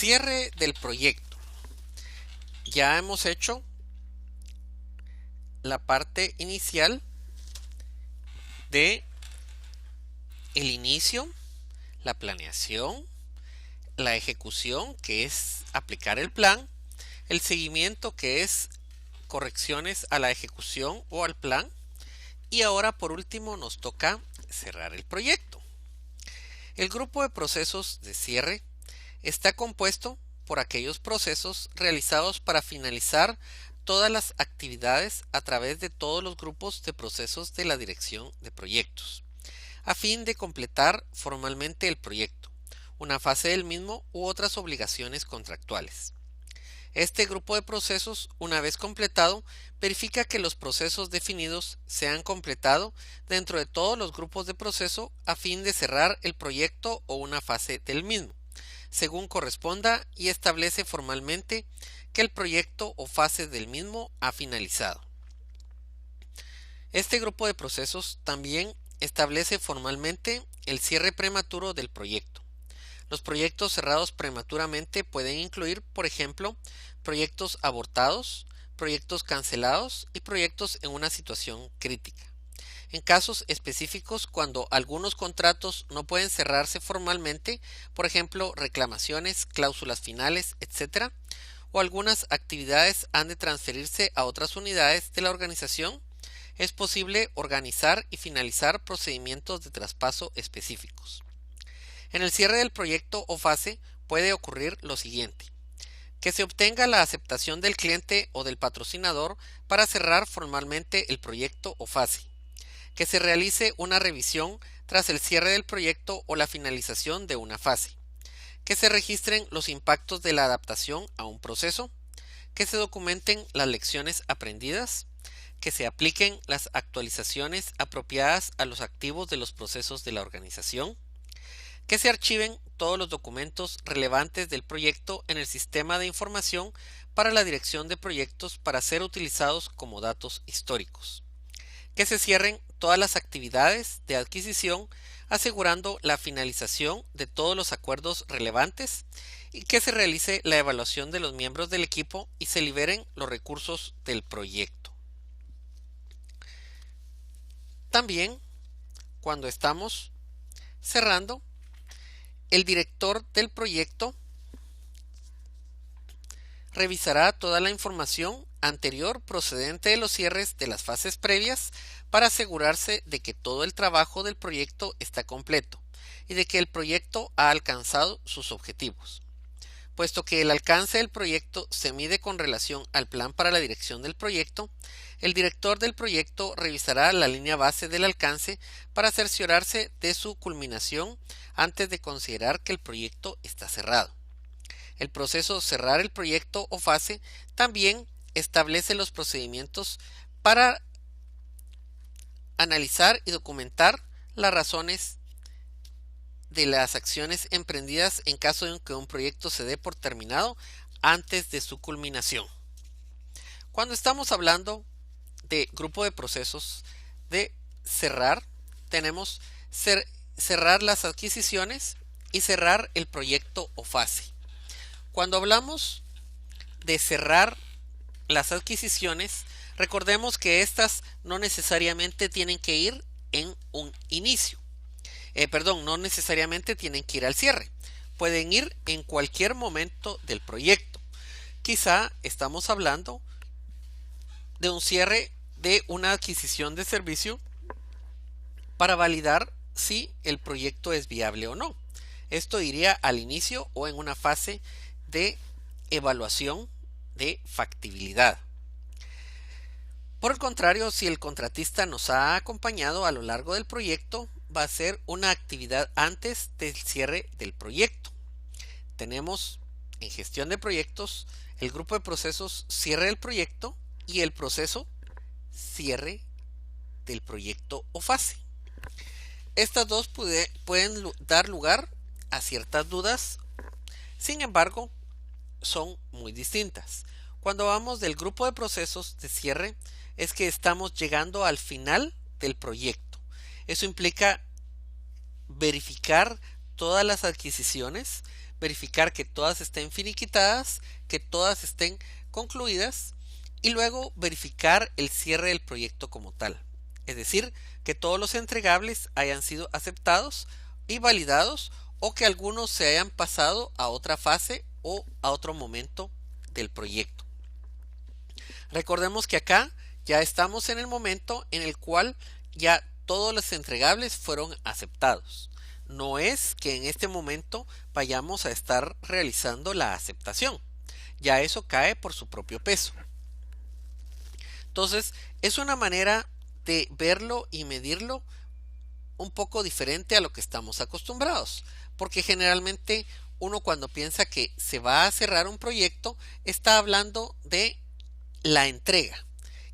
Cierre del proyecto. Ya hemos hecho la parte inicial de el inicio, la planeación, la ejecución, que es aplicar el plan, el seguimiento, que es correcciones a la ejecución o al plan, y ahora por último nos toca cerrar el proyecto. El grupo de procesos de cierre está compuesto por aquellos procesos realizados para finalizar todas las actividades a través de todos los grupos de procesos de la dirección de proyectos, a fin de completar formalmente el proyecto, una fase del mismo u otras obligaciones contractuales. Este grupo de procesos, una vez completado, verifica que los procesos definidos se han completado dentro de todos los grupos de proceso a fin de cerrar el proyecto o una fase del mismo, según corresponda, y establece formalmente que el proyecto o fase del mismo ha finalizado. Este grupo de procesos también establece formalmente el cierre prematuro del proyecto. Los proyectos cerrados prematuramente pueden incluir, por ejemplo, proyectos abortados, proyectos cancelados y proyectos en una situación crítica. En casos específicos, cuando algunos contratos no pueden cerrarse formalmente, por ejemplo, reclamaciones, cláusulas finales, etc., o algunas actividades han de transferirse a otras unidades de la organización, es posible organizar y finalizar procedimientos de traspaso específicos. En el cierre del proyecto o fase puede ocurrir lo siguiente: que se obtenga la aceptación del cliente o del patrocinador para cerrar formalmente el proyecto o fase, que se realice una revisión tras el cierre del proyecto o la finalización de una fase, que se registren los impactos de la adaptación a un proceso, que se documenten las lecciones aprendidas, que se apliquen las actualizaciones apropiadas a los activos de los procesos de la organización, que se archiven todos los documentos relevantes del proyecto en el sistema de información para la dirección de proyectos para ser utilizados como datos históricos, que se cierren todas las actividades de adquisición asegurando la finalización de todos los acuerdos relevantes y que se realice la evaluación de los miembros del equipo y se liberen los recursos del proyecto. También, cuando estamos cerrando, el director del proyecto revisará toda la información anterior procedente de los cierres de las fases previas para asegurarse de que todo el trabajo del proyecto está completo y de que el proyecto ha alcanzado sus objetivos. Puesto que el alcance del proyecto se mide con relación al plan para la dirección del proyecto, el director del proyecto revisará la línea base del alcance para cerciorarse de su culminación antes de considerar que el proyecto está cerrado. El proceso cerrar el proyecto o fase también establece los procedimientos para analizar y documentar las razones de las acciones emprendidas en caso de que un proyecto se dé por terminado antes de su culminación. Cuando estamos hablando de grupo de procesos de cerrar, tenemos cerrar las adquisiciones y cerrar el proyecto o fase. Cuando hablamos de cerrar las adquisiciones, recordemos que estas no necesariamente tienen que ir en un inicio. No necesariamente tienen que ir al cierre. Pueden ir en cualquier momento del proyecto. Quizá estamos hablando de un cierre de una adquisición de servicio para validar si el proyecto es viable o no. Esto iría al inicio o en una fase de evaluación de factibilidad. Por el contrario, si el contratista nos ha acompañado a lo largo del proyecto, va a ser una actividad antes del cierre del proyecto. Tenemos en gestión de proyectos el grupo de procesos cierre del proyecto y el proceso cierre del proyecto o fase. Estas dos pueden dar lugar a ciertas dudas, sin embargo, son muy distintas. Cuando hablamos del grupo de procesos de cierre, es que estamos llegando al final del proyecto. Eso implica verificar todas las adquisiciones, verificar que todas estén finiquitadas, que todas estén concluidas y luego verificar el cierre del proyecto como tal. Es decir, que todos los entregables hayan sido aceptados y validados o que algunos se hayan pasado a otra fase o a otro momento del proyecto. Recordemos que acá ya estamos en el momento en el cual ya todos los entregables fueron aceptados. No es que en este momento vayamos a estar realizando la aceptación. Ya eso cae por su propio peso. Entonces, es una manera de verlo y medirlo un poco diferente a lo que estamos acostumbrados, porque generalmente uno cuando piensa que se va a cerrar un proyecto está hablando de la entrega.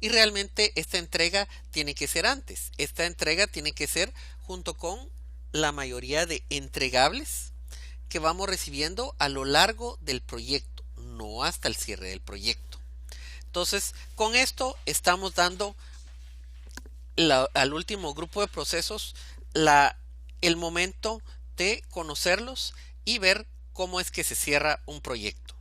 Y realmente esta entrega tiene que ser antes. Esta entrega tiene que ser junto con la mayoría de entregables que vamos recibiendo a lo largo del proyecto, no hasta el cierre del proyecto. Entonces, con esto estamos dando al último grupo de procesos el momento de conocerlos y ver cómo es que se cierra un proyecto.